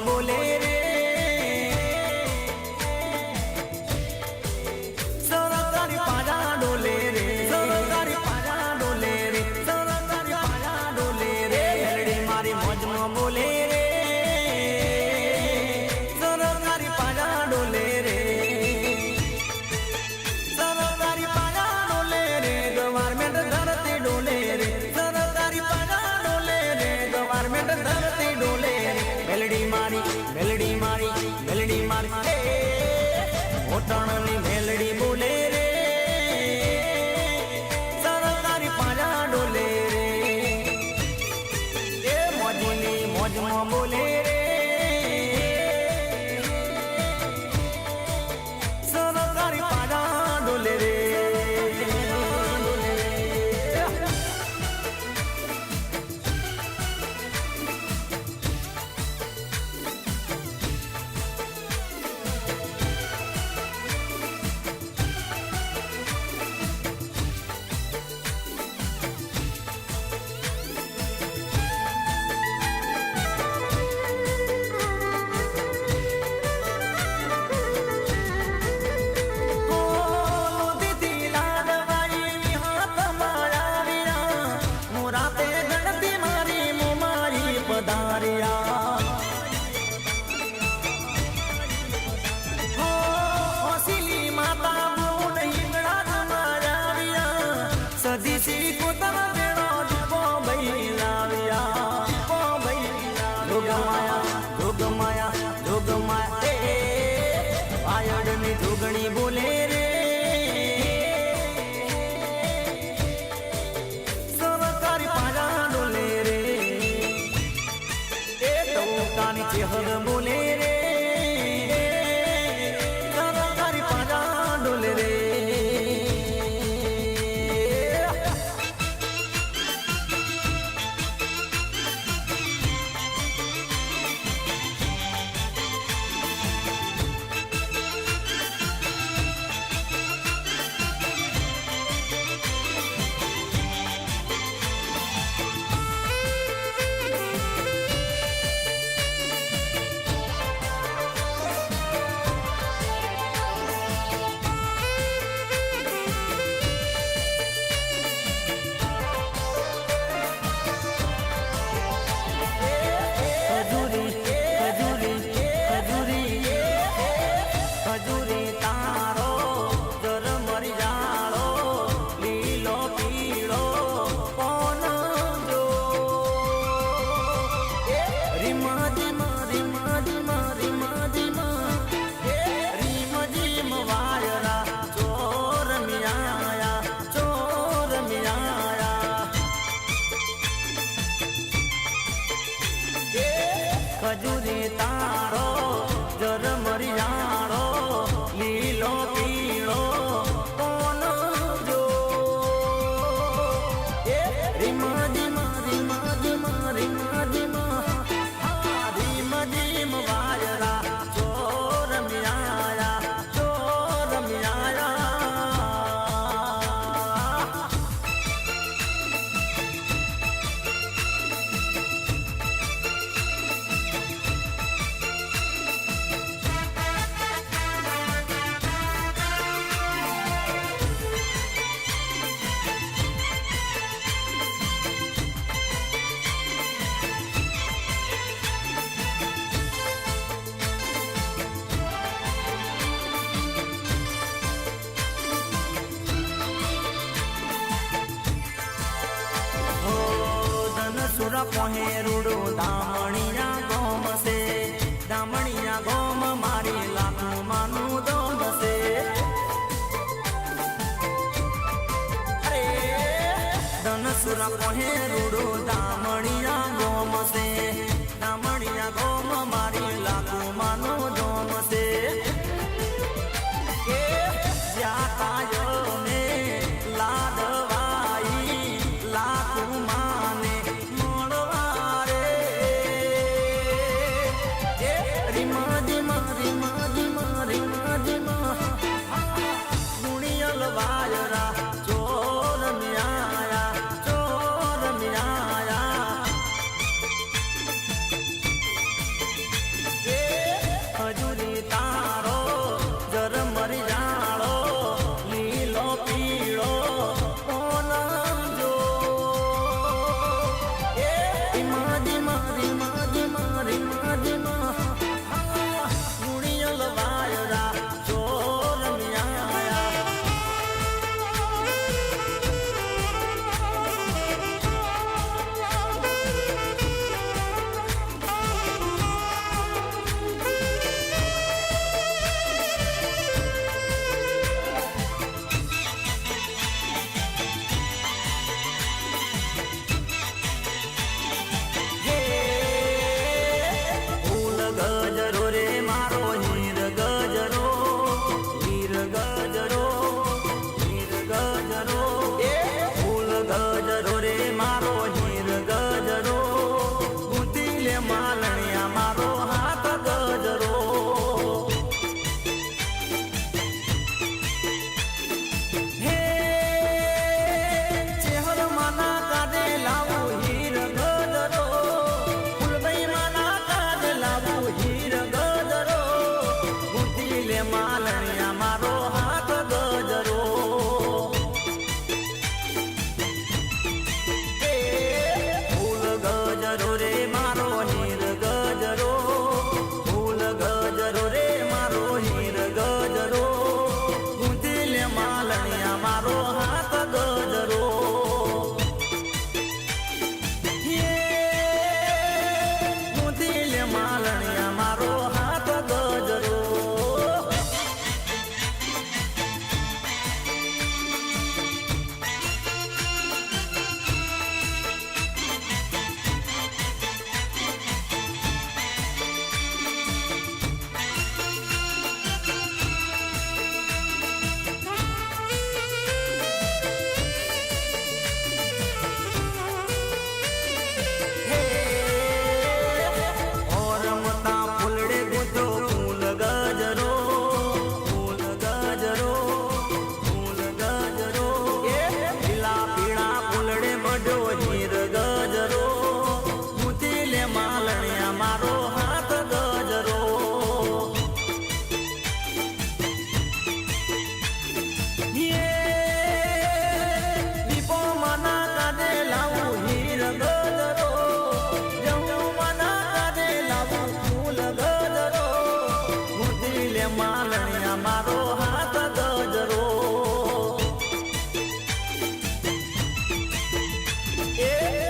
बोले रे सरकारी पाजा डोले रे सरकारी पाजा डोले रे सरकारी पाजा डोले रे मेलडी मारी मौज में बोले रे सरकारी पाजा डोले रे सरकारी पाजा डोले रे गवर्नमेंट धरती डोले रे सरकारी पाजा डोले रे गवर्नमेंट धरती डोले रे मेलडी मारी मेलडी मारी मेलडी मारी मोटणनी मेलडी बोले रे सरकारी पाजा डोले रे ए मौजनी मौज में बोले रे सरकारी पाजा डोले रे पधारिया हो हसीली माता बूढ़ हिंगड़ा तुम्हारिया सदी सी को तब बेड़ो दुपो बैलाविया दुपो बैला जोग माया जोग माया जोग माया आयडनी जोगणी बोले रे सरकारी पाजा डोले रे कानी चेहर बोले रे सरकारी पाजा डोले रे खजूरी तारो जर मरी जाड़ो लीलो पीड़ो कौन जो रिमा जिमा रिमा जिमा रिमा जिमा रिम जिम वायरा चोर मियाया चोर मियाया खजूरी तारो जर मरी जाड़ो लीलो पीड़ो कौन जो रिमा जिमा रिमा जिमा रिमा जिमा रिम जिम वायरा चोर मियाया चोर मियाया सुरा पोहे रूडो दामणिया गोम से दामणिया गोम मारी लाखू मानू दोम से अरे धन सुरा पोहे रूडो दामणिया गोम से दामणिया गोम मारी लाखू मानू दोम से जाता यो ने लाडवाई लाखू माने वायरा चोर मियाया હજુરી તારો જર મરી જાળો લીલો પીળો ઓલમ જો એ મારી મારી મારી મારી મારી મા ગુણિયલ વાયરા ચોર મ્યા ગજરો રે મારો હીર ગજરો હીર ગજરો હીર ગજરો ફૂલ ગજરો રે મારો હીર ગજરો બુદ્ધિ લે માલણિયા મારો હાથ ગજરો હે ચેહર માના કાદે લાવો હીર ગજરો ફૂલભાઈ માના કાદે લાવો હીર ગજરો બુદ્ધિ લે માલણિયા મારો હાથ ગજરો ફૂલ ગજરો રે મારો હીર ગજરો ફૂલ ગજરો રે મારો હીર ગજરો બુદ્ધિ લે માલણિયા મારો હાથ ગજરો બુદ્ધિ લે માલણિયા મારો હાથ ગજરો રમતા ફૂલડે ગુજો ફૂલ ગજરો ફૂલ ગજરો ફૂલ ગજરો લીલા પીળા ફૂલડે બડો હીર ગજરો બુદ્ધિ લે માલણિયા મારો હાથ ગજરો દીપો મના કાદે લાવું હીર ગજરો જવું મના કાદે લાવું ફૂલ ગજરો બુદ્ધિ લે માલણિયા મારો હાથ ગજરો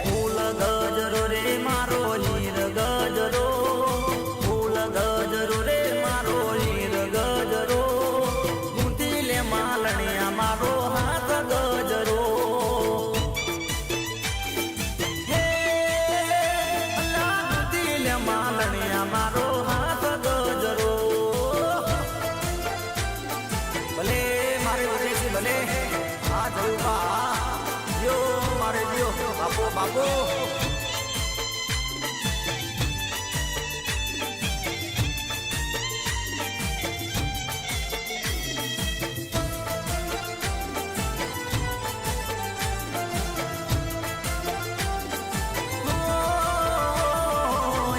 ફૂલ ગજરો રે મારો હીર ગજરો ફૂલ ગજરો રે મારો હીર ગજરો બુદ્ધિ લે માલણિયા મારો હાથ ગજરો હે અલ્લા બુદ્ધિ લે માલણિયા મારો હાથ ગજરો ભલે મારે ઉદેશી ભલે આ જોયું બા જો મારે જો બાપો બાપો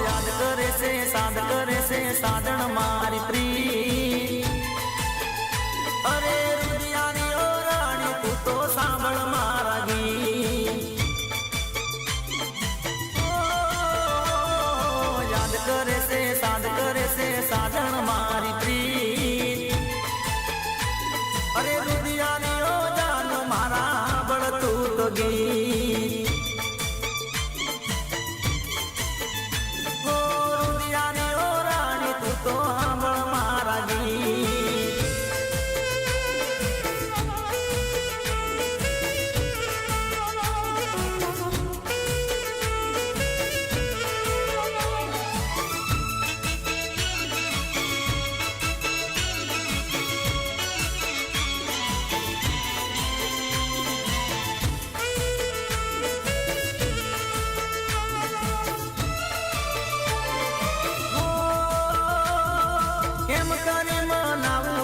યાદ કરે છે સાદ કરે છે સાધન મારી પ્રી અરે રુદિયાની ઓ રાણી તું તો સાંભળ મારા ગીત યાદ કરે છે સાદ કરે છે સાધન મારી પ્રી અરે રુદિયાની ઓ જાન મારા બળતું તો ગીત રુદિયાની ઓ રાણી તું તો સાંભળ મારા ગીત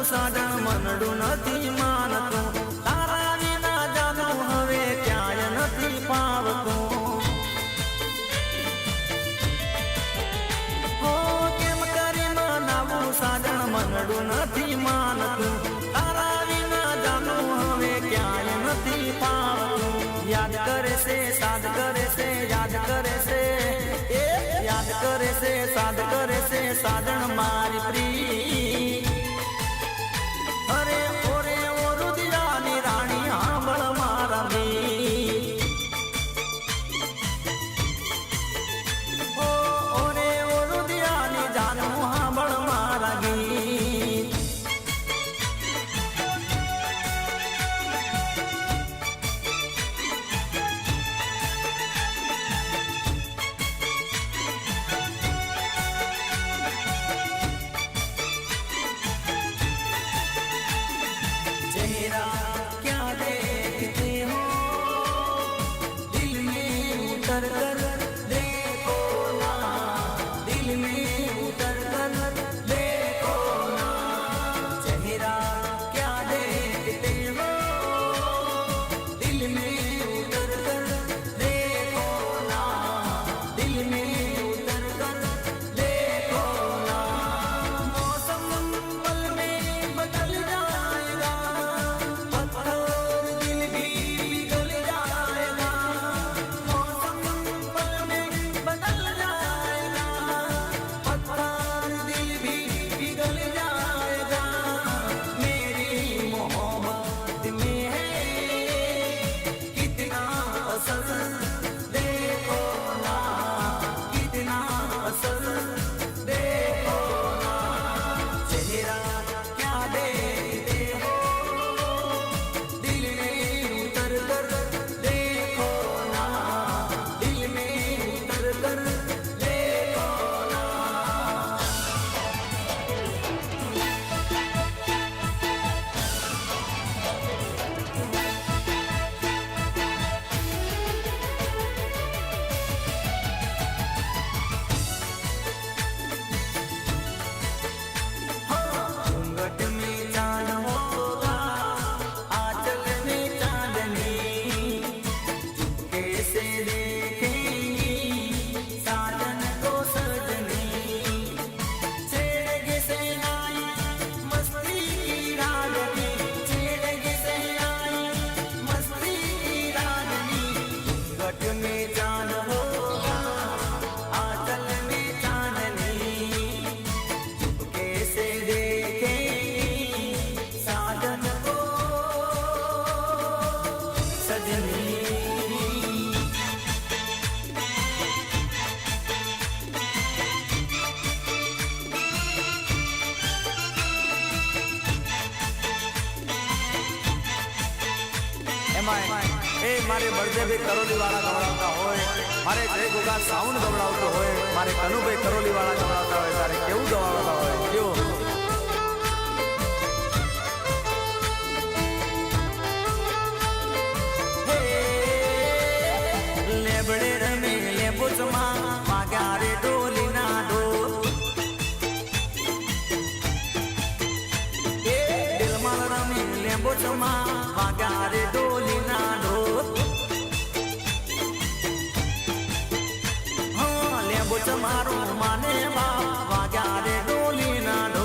સાધન મનડું નથી માનતું તારા વિના જાનું હવે ક્યાંય નથી પાવતું હો કેમ કરી મનાવું સાદ કરે છે સાધન મારી પ્રી અરે ઓરે ઓ રુદિયાની રાણી હાંભળ મારા મી ઓ ઓરે ઓ રુદિયાની જાનું હાંભળ મારા ગીત उतर कर देखो ना दिल में उतर कर देखो ना चेहरा क्या देखते हो दिल में उतर कर देखो ना दिल में उतर कर देखो ना मौसम पल में बदल जाएगा पत्थर दिल भी पिघल जाएगा મારે બળદેવભાઈ કરોલી વાળા ગવડાવતા હોય મારે જય ગોગા સાઉન્ડ ગવડાવતો હોય મારે કનુભાઈ કરોલી વાળા ગવડાવતા હોય તારે કેવું ગવડાવતા હોય કેવું લેબડે રમે લેબુચમાં વાગ્યા રે ડોલી ના ડો દિલમાં રમે લેબુચમાં વાગ્યા રે ડોલી ના ડો લેબુચ મારું માને બાપ વાગ્યા રે ડોલી ના ડો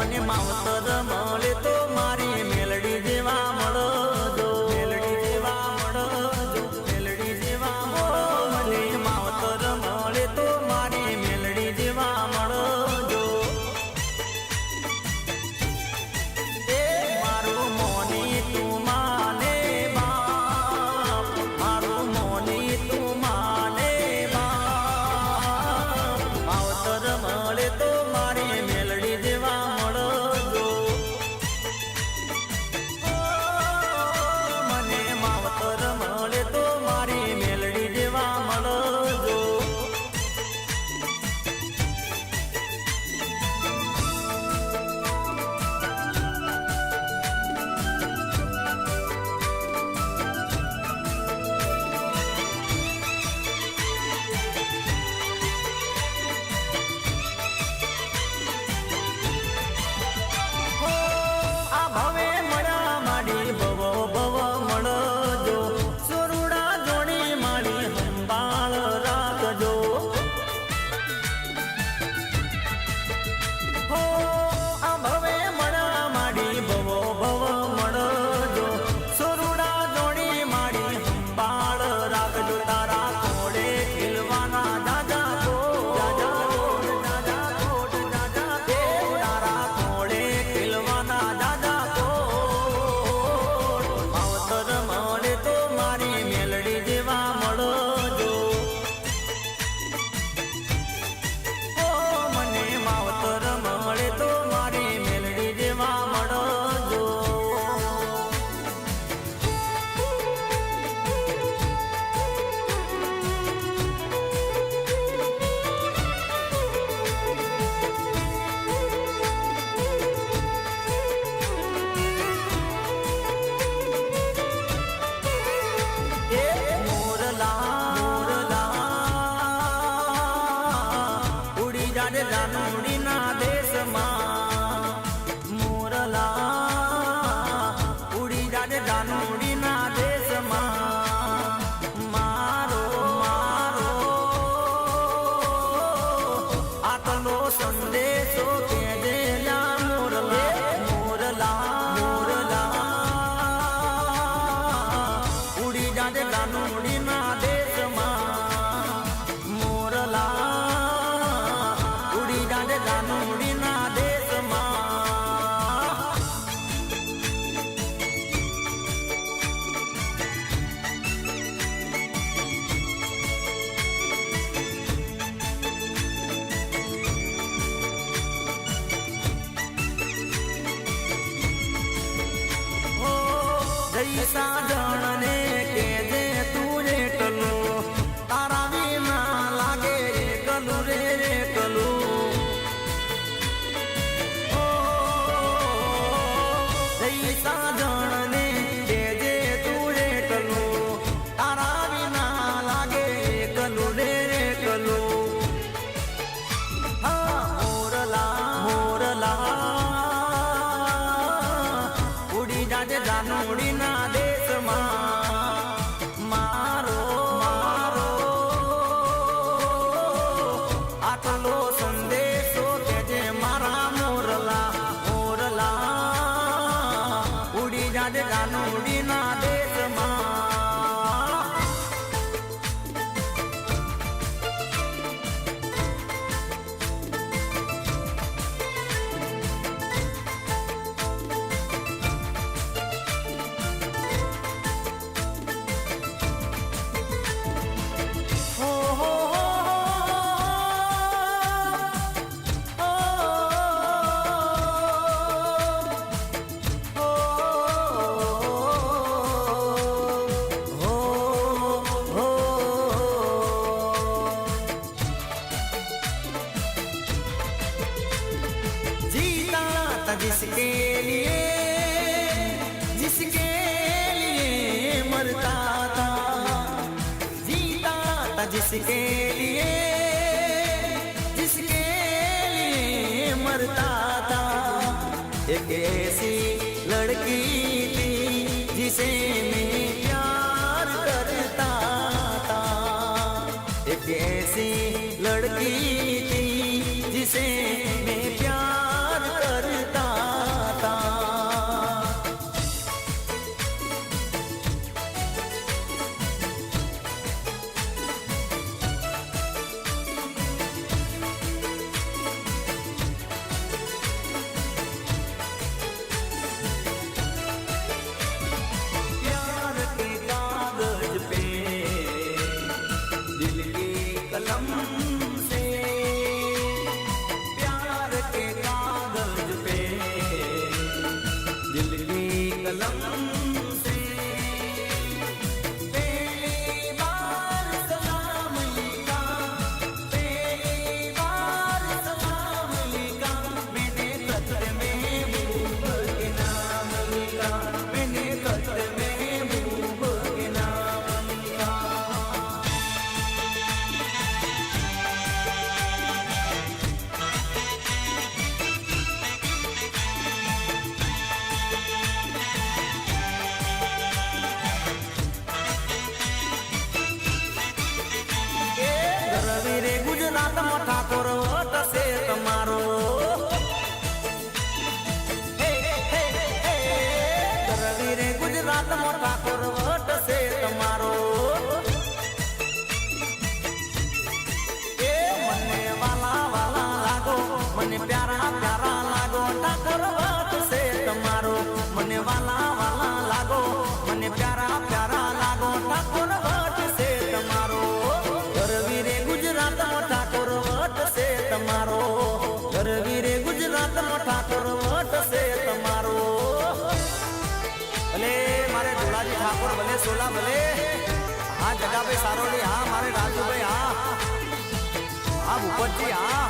મને માવતર મળે તો મારી મેલડી જેવા મળજો મેલડી જેવા મળજો મેલડી જેવા મળો મને માવતર મળે તો મારી મેલડી જેવા મળજો એ મારું મોની તું માને બાપ મારું મોની તું માને બાપ માવતર મળે તો મારી મેલડી જેવા મળજો મને માવતર મળે તો મારી મેલડી જેવા મળજો આ ભવે મળ્યા માડી ભવ ભવ મળજો સુરુડા જોડી માડી સંભાળ રાખજો હો આ ભવે મળ્યા માડી ભવ ભવ મળજો સુરુડા જોડી માડી સંભાળ રાખજો તારા કોડે ખીલવાના દાદા કો દાદા કોટ દાદા તારા કોડે ખીલવાના દાદા કોટ માવતર મળે તો મારી મેલડી જેવા મળજો ઓ મને માવતર મળે તો મારી મેલડી જેવા મળજો એ મોરલા ઉડી જાડે રાનુડીના દેશમાં મોરલા ઉડી જાડે રાનુડીના દેશમાં મારો મારો આટલો સંદેશો કેજે લા મોરલા મોરલા ઉડી જાડે રાનુડીના દેશમાં મોરલા ઉડી જાડે રાનુડીના દેશમાં હો જઈ સાજણને કેજે તું રે કલો તારા વિના લાગે રે કલુ રે કલુ ઓ જઈ સાજણને કેજે તું રે કલો તારા વિના લાગે કલુ રે કલુ હા મોરલા ઉડી જાજે રાનુડીના દેશમાં મારો આટલો સંદેશો કેજે મારા મોરલા ઉડી જાજે રાનુડીના દેશમાં હો હો जीता था जिसके लिए मरता था जीता था जिसके लिए मरता था एक ऐसी लड़की थी जिसे मैं प्यार करता था एक ऐसी लड़की थी जिसे मैं प्यार करता કરવીરે ગુજરાતમાં ઠાકોર વટ છે તમારો. ભલે મારે ધોળાજી ઠાકોર ભલે સોલા ભલે હા જગાભાઈ સારોલી હા મારે રાજુભાઈ હા હા ભૂપતજી હા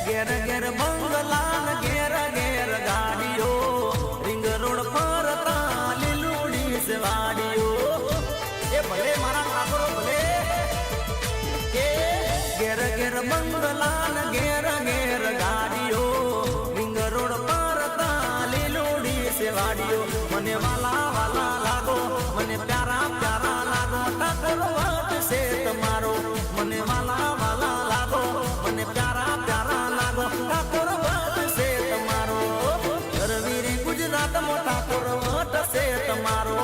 ઘેર ઘેર બંગલાન ઘેર ઘેર ગાડીઓ રિંગ રોડ ફરતા લીલુડી વાડીઓ એ ભલે મારા ઠાકોરો ભલે એ ઘેર ઘેર બંગલાન ઘેર ઘેર ગાડીઓ રિંગ રોડ ફરતા લીલુડી વાડીઓ મને વાલા વાલા લાગો મને પ્યારા પ્યારા લાગો ઠાકોર વટ છે તમારો મને વાલા વાલા લાગો મને પ્યારા પ્યારા લાગો ઠાકોર વટ છે તમારો કરવીરે ગુજરાતમાં ઠાકોર વટ છે તમારો.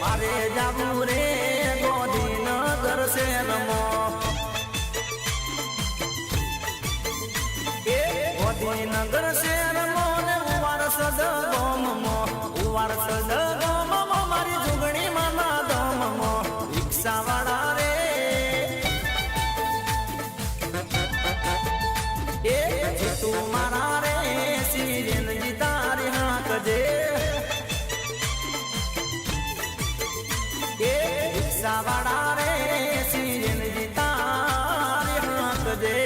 મારે જાવું રે ગોધીનગર શહેરમો ગોધીનગર શહેરમો ને ઉવારસદ ગોમમો મારી જુગણી માના દમમો રિક્ષા વાળા રે એ તું મારા રે સિરેનજી તારી હાંકજે રિક્ષાવાળા રે સિરેનજી તારી હાંકજે.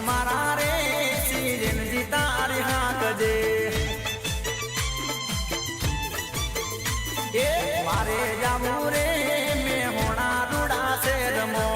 મારા રે સિરેનજી તારી હાંકજે એ મારે જાવું રે મેં હોણા રૂડા શેરમો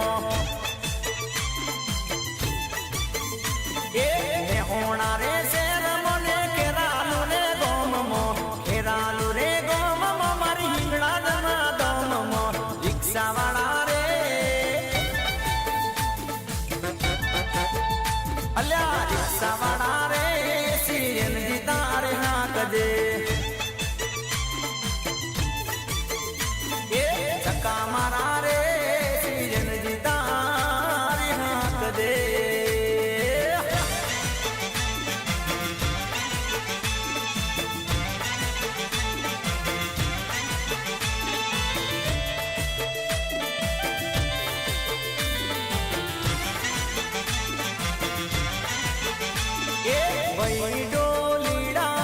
ભાઈ ડોલીડા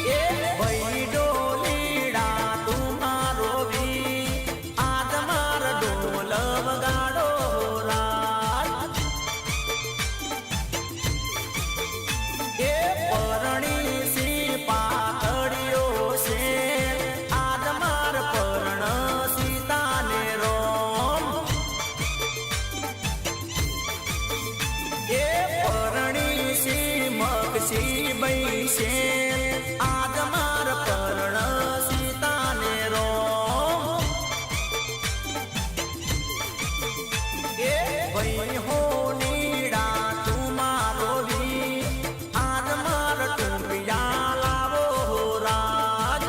એ ભાઈ ડોલીડા તું મારો વી આજ માર ઢોલ વગાડો રાજ એ પરણી સી પાતળીઓ છે આજ માર પરણ સીતાને રોમ એ પરણી સી મગસી બૈસે આજ માર પરણ સીતાને રોમ એ ભાઈ હો નીડા તું મારો વી આજ માર ટુંડિયા લાવો રાજ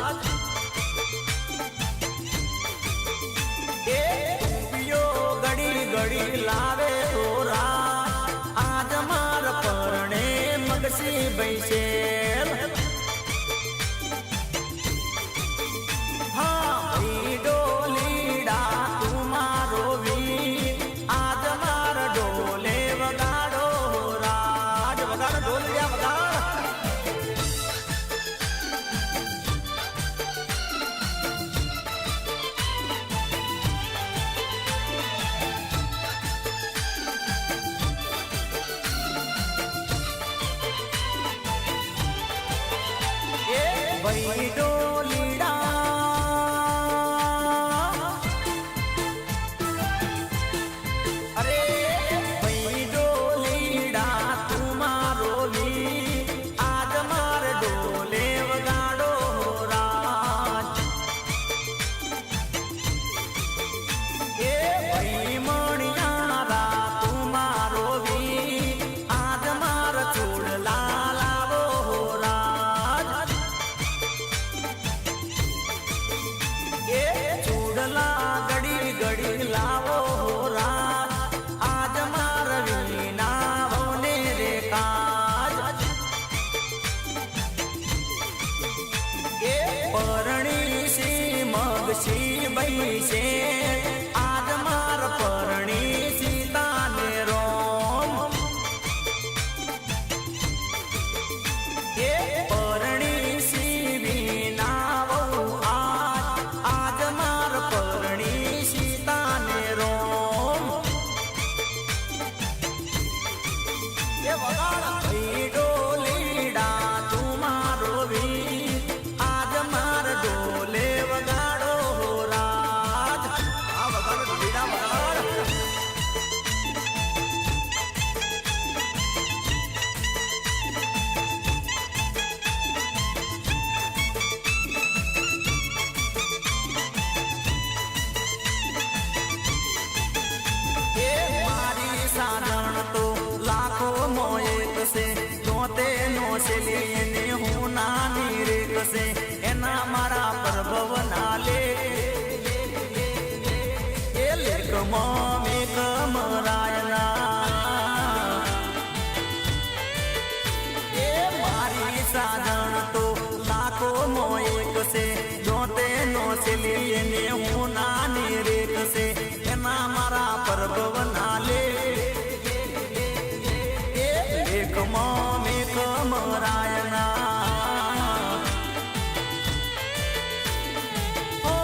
એ ટુંડિયો ગડી ગડી લાવે હો રાજ આજ માર પરણે મગસી બૈસે હા ભાઈ ડોલીડા તું મારો વીર આજ માર ડોલે વગાડો રાજ વગાડો ડોલિયા વગાડ એ ભાઈ ડોલીડા અરે ભાઈ ડોલીડા તું મારો વી આજ માર ડોલે વગાડો રાજ એ ભાઈ મણિયારા તું મારો વી આજ માર ચૂડલા લાવો રાજ એ ચૂડલા ગડી ગડી લાવો રાજ આજ માર વીના હોને રે કાજ એ પરણી સી મગસી બૈસે આજ માર પરણી સીતાને રોમ એ પરણી સી વીના વહુ આજ માર પરણી સીતાને રોમ એ વગાડ ભાઈ ડોલીડા તું મારો વી આજ માર ડોલે વગાડો રાજ આ વગાડો ડોલીડા વગાડ એ મારી સારણ તો લાખો મોએ કસે જોતે નો શેલીને હું નાની રે કસે એના મારા પ્રભવ ના લે એ લેખ મે કમરાયના એ મારી સારણ તો લાખો મોએ કસે જોતે નો શેલીને હું નાની રે કસે એના મારા પ્રભવ ના લે એ લેખ મે કમરાયના ઓ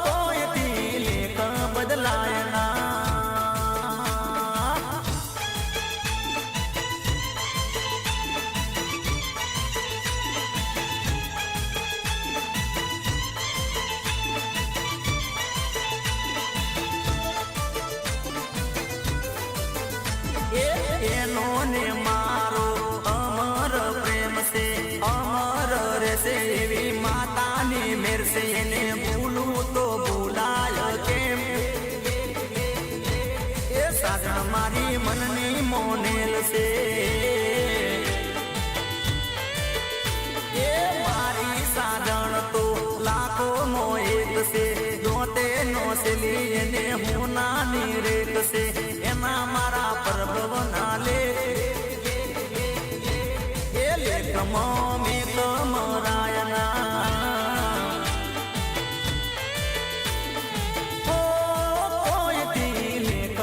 કોઈથી લેખ બદલાયના એનો ને મારો અમર પ્રેમ છે અમર રહેશે એવી માતાની મેર છે એને ભૂલું તો ભૂલાય કેમ એ સાજણ મારી મનની મોનેલ છે એ મારી સાજણ તો લાખો મોએક છે જોતે નો શેલી એને હું નાની રેત છે એના મારા પ્રભવ ના લે એ લેખ મે કમરાયના ઓ કોઈથી લેખ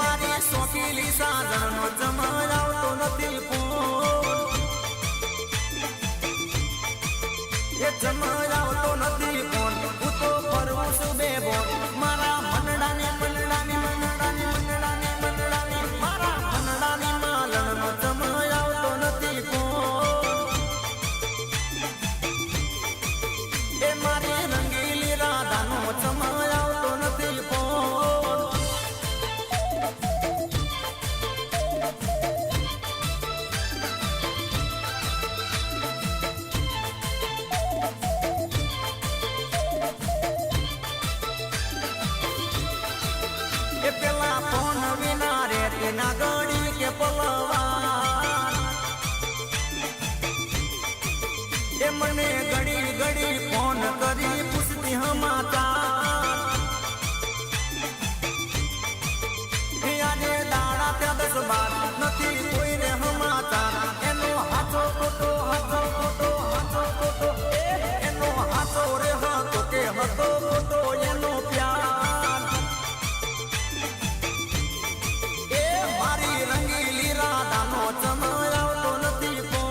મારી સોકીલી સાધનનો જમાવતો નથી ફોન એ જમાવતો નથી ફોન હું તો ફરવું છું બે બોન મારા મનડાની મનડાની મનડાની મનડાની મનડાની મારા મનડાની માલણનો જમાવતો નથી ફોન એ મારી રંગીલી રાધાનો જમાવતો નથી ફોન પેલા ફોન વિના રે તેના ગળી કે પલવા એ મને ઘડી ઘડી ફોન કરી પૂછતી હમાતા આજે દાડા ત્યાં 10-12 નથી કોઈને હમાતા એનો હાથો ખોટો હાથો ખોટો હાથો ખોટો એનો હાથો રે હતો કે હતો ખોટો એનો પ્યાર રંગીલી રાધાનો જમાવતો નથી ફોન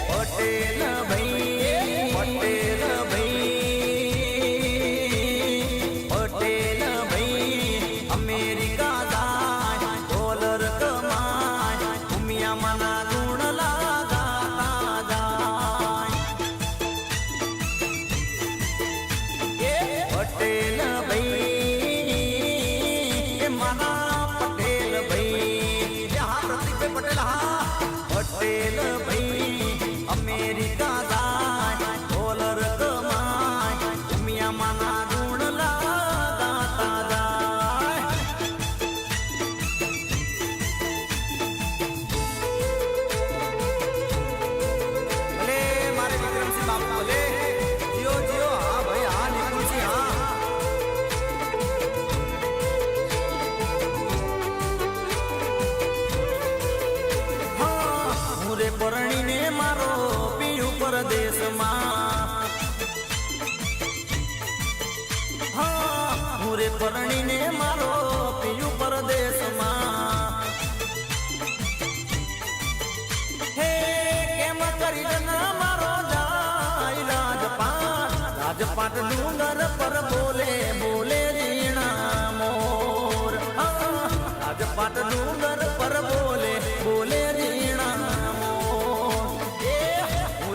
પટેલ ભાઈ પટેલ ભાઈ પટેલ ભાઈ અમેરિકા જાય ડોલર કમાય ઉમિયામાંના ગુણ લાગાતા જાય પટેલ ભાઈ મારા પટેલ ભાઈ હા પ્રતિકભાઈ પટેલ હા પટેલ ભાઈ અમેરિકા જાય ડોલર કમાય ઉમિયામાંના ગુણ લાગાતા જાય ભલે મારે વિક્રમસિંહ બાપુ ભલે જીઓ જીઓ હા ભાઈ હા નિકુલસિંહ હા રે પરણીને મારો પીયું પરદેશમાં હા હું રે પરણીને મારો પીયું પરદેશમાં હે કેમ કરી જના મારો જાય રાજપાટ ડુંગર પર બોલે બોલે રીણા મોર રાજપાટ ડુંગર પર બોલે બોલે રીણા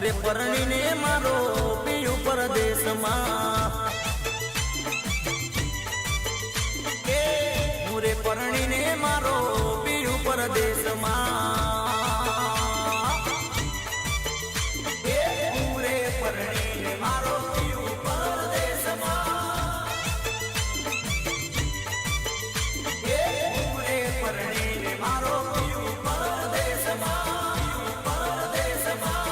રે પરણીને મારો પીયું પરદેશમાં રે પરણીને મારો પીયું પરદેશમાં રે પરણીને મારો પીયું પરદેશમાં રે પરણીને મારો પીયું પરદેશમાં પરદેશમાં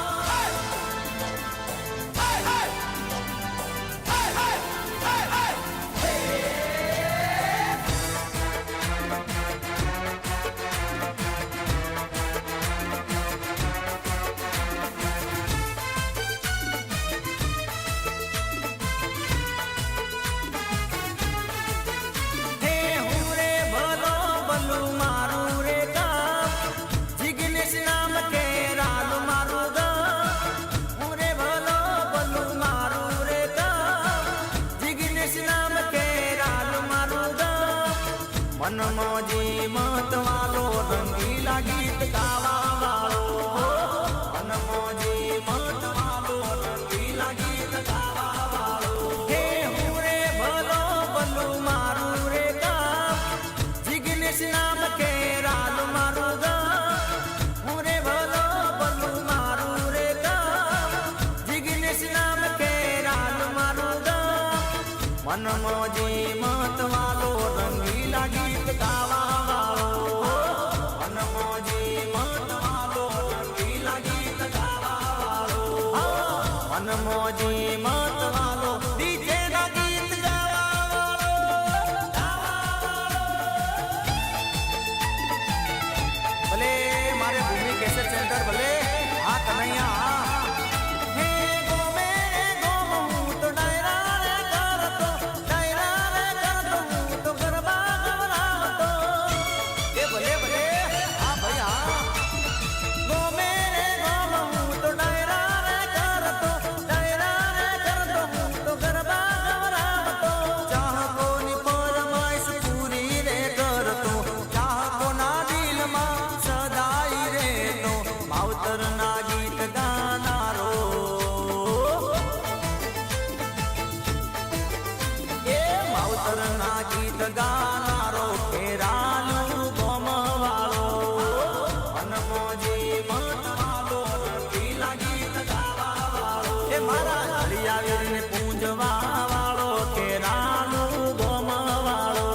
મનમોજી મત વાલો રંગીલા ગીત ગાવા વાળો મનમોજી મત વાલો રંગીલા ગીત ગાવા વાળો હે હું રે ભલો ભલું મારું રે ગામ જિગ્નેશ નામ કે રાલ મારું ગામ હું રે ભલો ભલું મારું રે ગામ જિગ્નેશ નામ કે રાલ મારું ગામ મનમોજી મત વાલો રંગીલા ગીત ગાવા વાળો મનમોજી મત વાલો રંગીલા ગીત ગાવા વાળો મનમોજી મત વાલો ડીજે ના ગીત ગાવા વાળો મારા ઘડિયાળને પૂંજવા વાળો કે રાનું ગોમ વાળો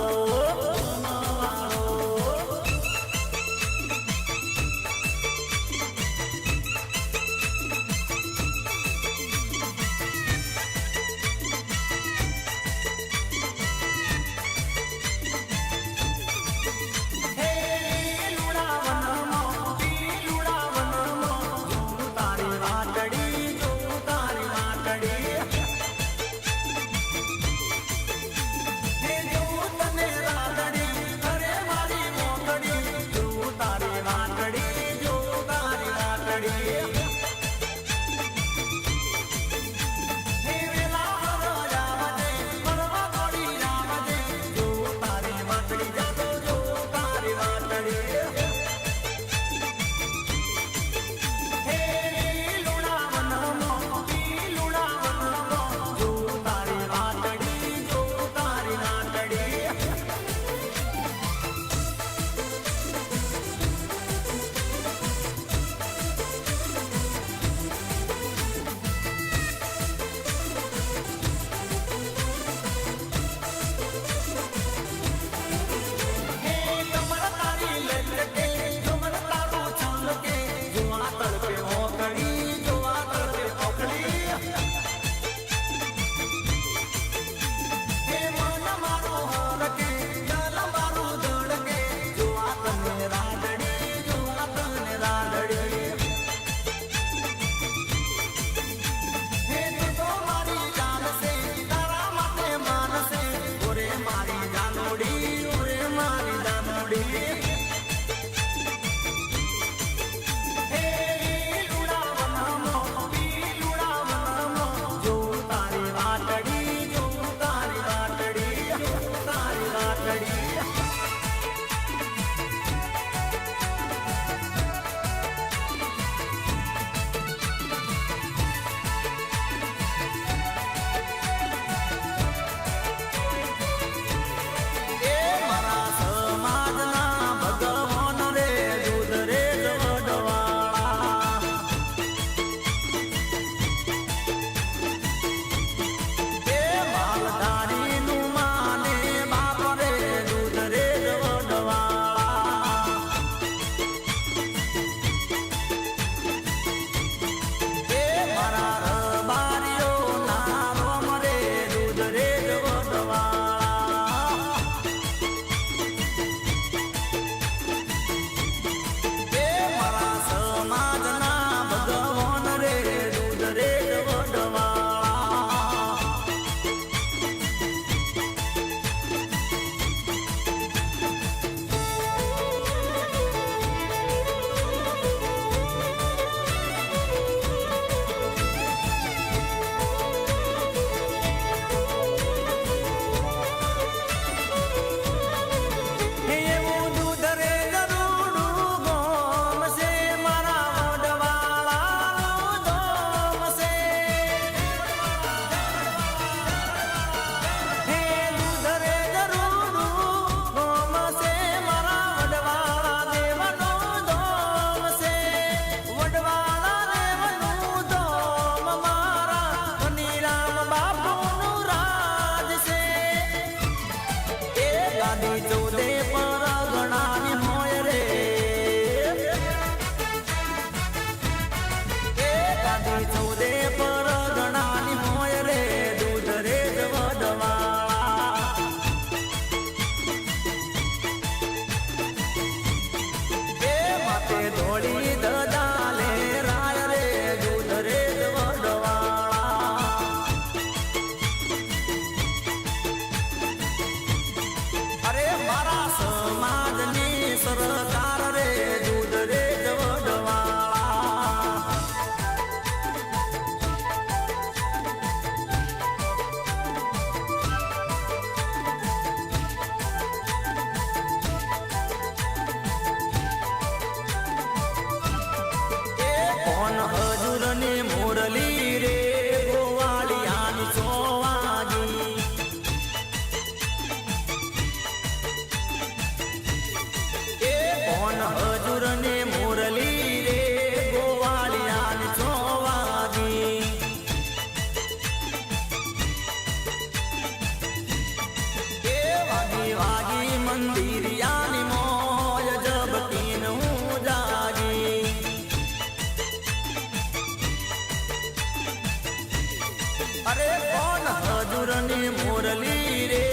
અરે કોણ હજુરની મુરલી રે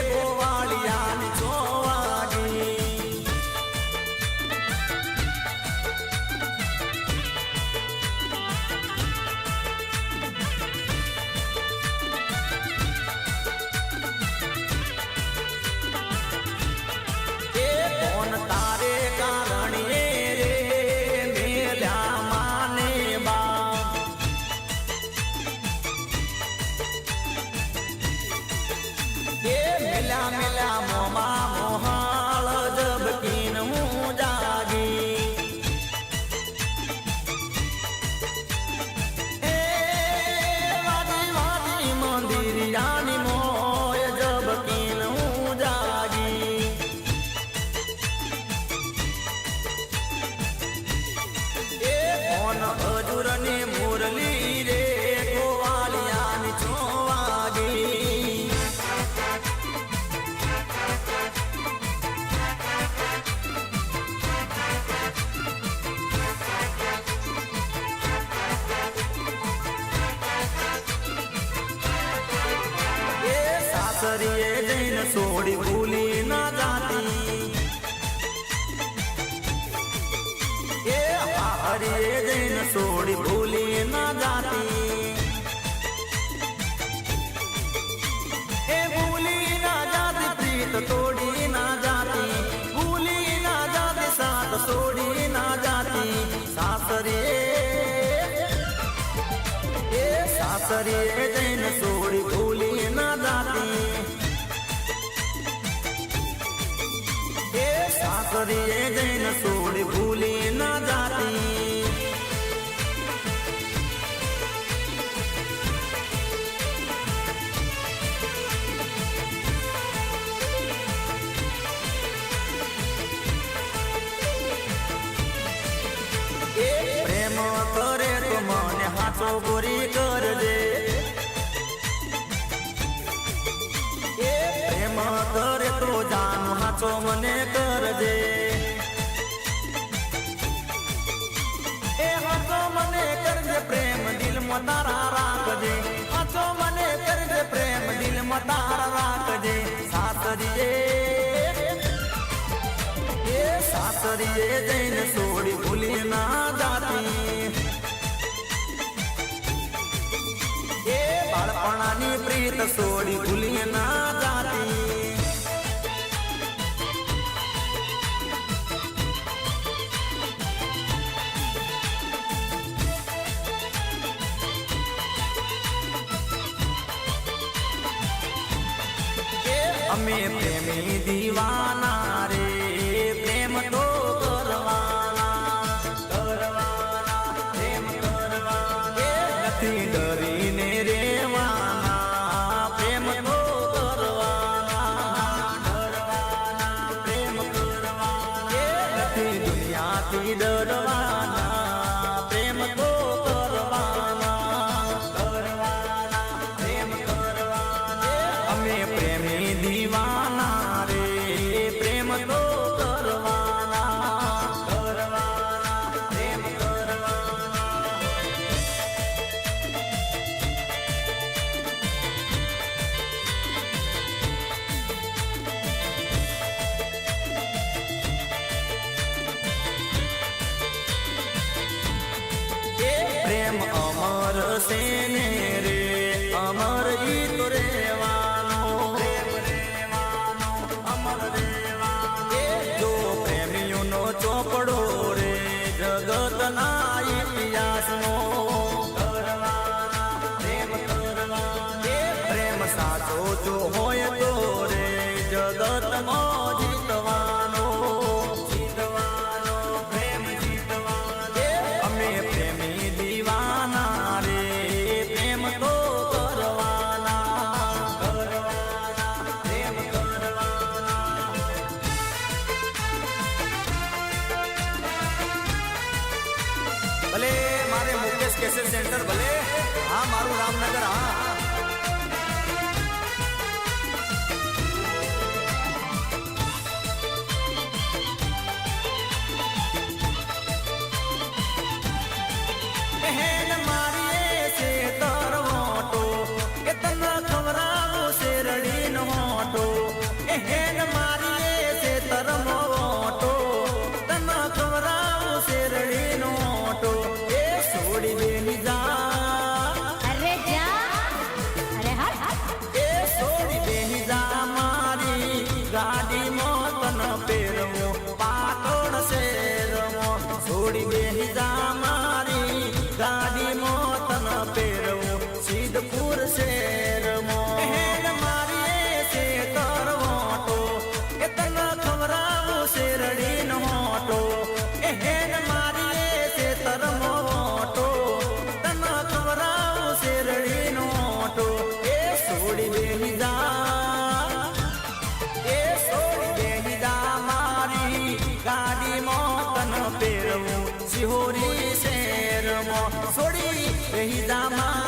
ગોવાળિયાની ચોવાડી એ કોણ તારે કારણે રે મેલ્યા માને બા મેલા મેલા મોમા મોહાળ જબકીન હું જાગી એ વાદી વાદી મંદિરિયાની મોય જબકીન હું જાગી એ કોણ હજુરની મુરલી રે ગોવાળિયાની ચોવાગી સાસરીએ જઈને છોડી ભૂલી ના જાતી એ હારીએ જઈને છોડી ભૂલી ના જાતી એ ભૂલી ના જાતી પ્રીત તોડી ના જાતી ભૂલી ના જાતી સાથ છોડી ના જાતી સાસરીએ એ સાસરીએ જઈને છોડી ભૂલી ના જાતી એ સાસરીએ જઈને છોડી ભૂલી ના જાતી એ પ્રેમ કરે તો મને હાથો ગોરી કરજે એ પ્રેમ કરે તો જાનું હાથો મને કરજે એ હાથો મને કરજે પ્રેમ દિલમાં તારા રાખજે હાથો મને કરજે પ્રેમ દિલમાં તારા રાખજે સાસરીએ એ સાસરીએ જઈને છોડી ભૂલી ના જાતી એ બાળપણાની પ્રીત છોડી ભૂલી ના જાતી અમે પ્રેમી દીવાના રે પ્રેમ તો કરવાના પ્રેમ કરવાના નથી ડરીને રેવાના પ્રેમ તો કરવાના પ્રેમ કરવાના નથી દુનિયાથી ડરવાના પ્રેમ તો કરવાના પ્રેમ કરવાના અમે પ્રેમી દીવાના રે પ્રેમ તો કરવાના પ્રેમ કરવાના પ્રેમ અમર સેને રે અમર ઈ તો રેવાનો અમર રેવાનો જો પ્રેમીઓનો ચોપડો રે જગતના ઇતિહાસનો પ્રેમ પ્રેમ સાચો જો હોય તો રે જગતમાં જીતવાનો પ્રેમ જીતવાનો અમે પ્રેમી દીવાના રે પ્રેમ તો કરવાના પ્રેમ કરવાના ભલે મારે મુકેશ કેસેટ સેન્ટર ભલે હા મારું રામનગર હા પહેરવું સિદ્ધપુર શહેરમાં હેડ મારી છે કરવોટો એ તને ખવરાવું શેરડીનો હોટો એ હેડ મારી છે તરમોટો તને ખવરાવું શેરડીનો હોટો એ છોડી બેહી જા એ છોડી બેહી જા મારી ગાડીમાં તને પહેરવું સિહોરી શહેરમાં છોડી બેહી જા